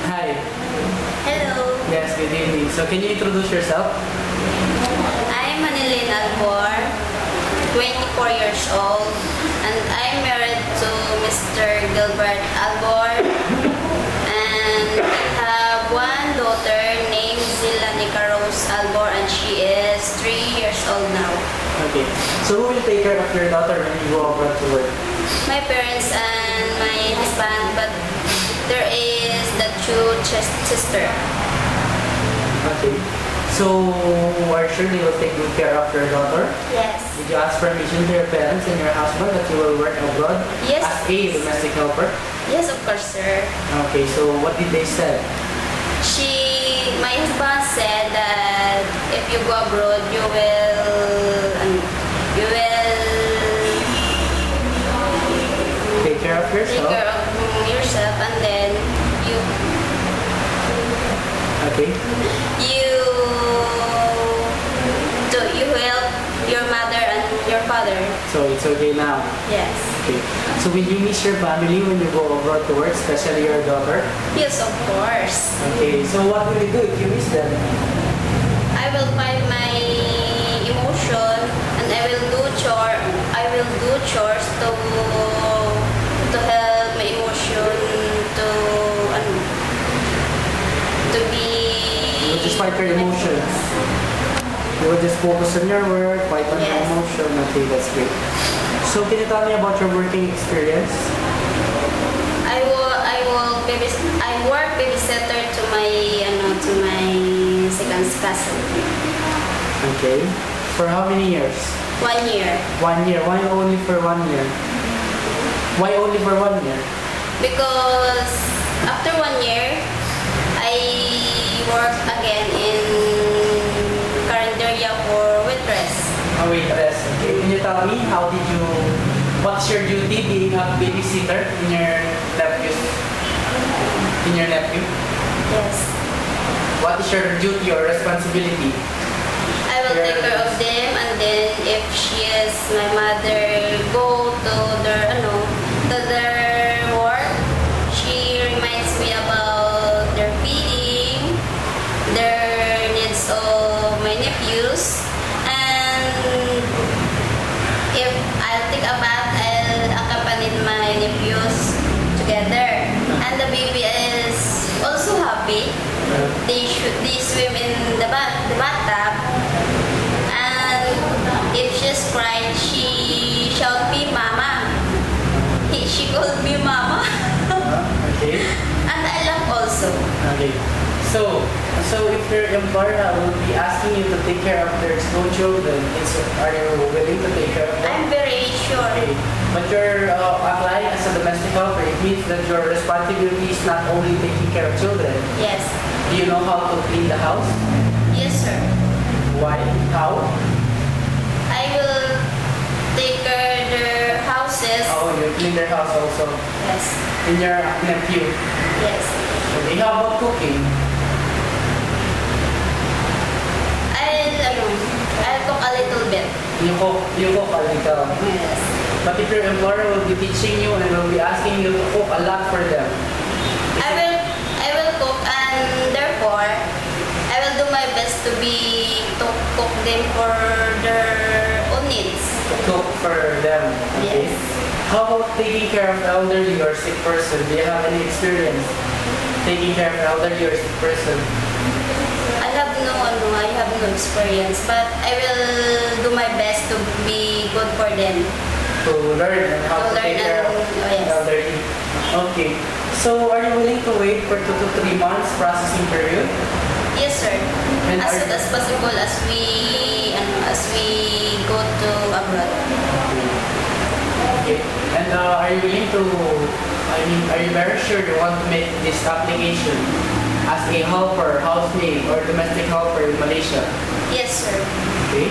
Hi. Hello. Yes, good evening. So can you introduce yourself? I'm Manilyn Albor, 24 years old, and I'm married to Mr. Gilbert Albor, and we have one daughter named Albor, and she is 3 years old now. Okay. So who will take care of your daughter when you go abroad to work? My parents and my husband, but there is the two sister. Okay. So are you sure they will take good care of your daughter? Yes. Did you ask permission to your parents and your husband that you will work abroad Yes. as a domestic helper? Yes, of course, sir. Okay, so what did they say? My husband said that if you go abroad, you will Take care of yourself? take care of yourself, and then Okay. you help your mother and your father. So it's okay now? Yes. Okay. So will you miss your family when you go abroad to work, especially your daughter? Yes, of course. Okay, so what will you do if you miss them? I will find my emotion, and I will do chores to help my emotion to be. You will just fight your emotions. You will just focus on your work, fight on your Yes. emotion. Okay, that's great. So can you tell me about your working experience? I work babysitter to my second cousin. Okay. For how many years? 1 year. 1 year. Why only for 1 year? Why only for 1 year? Because after 1 year, I work again in Carinderia for waitress. Oh, waitress. Okay. Can you tell me what's your duty being a babysitter in your nephew? Yes. What is your duty or responsibility? I will take care of them, and then if my mother go to their work, she reminds me about their feeding, their needs of my nephews, and if I'll take a bath, I'll accompany my nephews together, and the baby is also happy. They swim in the bathtub, and if she's crying, she shout me mama. She called me mama. Okay. And I laugh also. Okay. So if your employer will be asking you to take care of their school children, are you willing to take care of them? I'm very sure. Okay. But you're applying as a domestic helper. It means that your responsibility is not only taking care of children. Yes. Do you know how to clean the house? Yes, sir. Why? How? I will take care of their houses. Oh, you clean their house also. Yes. In your nephew. Yes. Okay. How about cooking? I'll cook a little bit. You cook a little. Yes. But if your employer will be teaching you and will be asking you to cook a lot for them, I will cook, and therefore I will do my best to cook them for their own needs. cook for them. Okay. Yes. How about taking care of elderly or sick person? Do you have any experience taking care of elderly or sick person? I have no experience, but I will do my best to be good for them. To learn and how to To learn take care of yes. elderly. Okay. So are you willing to wait for 2 to 3 months processing period? Yes, sir. And As are soon you- as possible as we go to abroad. Okay. And are you willing to, are you very sure you want to make this application as a helper, housemaid, or domestic helper in Malaysia? Yes, sir. Okay.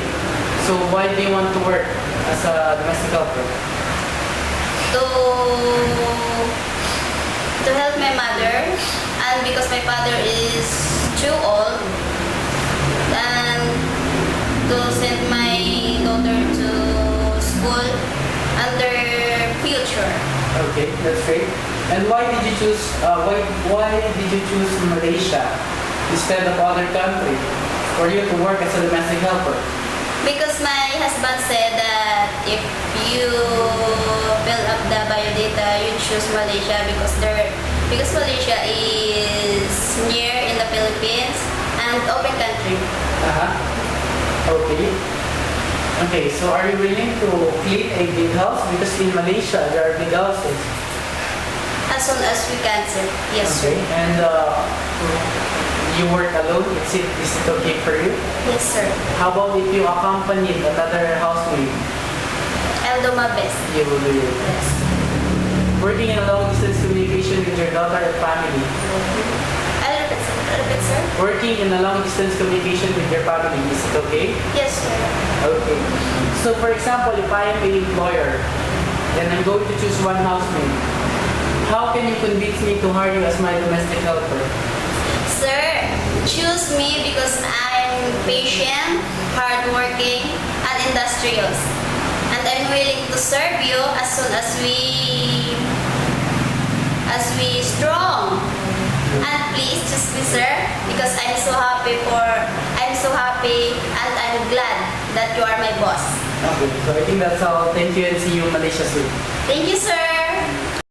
So why do you want to work as a domestic helper? To help my mother, and because my father is too old, and to send my daughter to school and their future. Okay, that's great. And why did you choose Malaysia instead of other country for you to work as a domestic helper? Because my husband said that if you fill up the biodata, you choose Malaysia because Malaysia is near in the Philippines and open country. Okay. Okay, so are you willing to clean a big house? Because in Malaysia, there are big houses. As soon as we can, sir. Yes, sir. Okay, and you work alone? Is it okay for you? Yes, sir. How about if you accompanied another housemaid? I'll do my best. You will do your Yes. best. Working in a long-distance communication with your daughter and family. I'll repeat, sir. Working in a long-distance communication with your family, is it okay? Yes, sir. Okay. So for example, if I am an employer, then I'm going to choose one housemaid. How can you convince me to hire you as my domestic helper? Sir, choose me because I'm patient, hardworking, and industrious. And I'm willing to serve you as soon as we strong. And please choose me, sir, because I'm so happy and I'm glad that you are my boss. Okay, so I think that's all. Thank you and see you in Malaysia soon. Thank you, sir.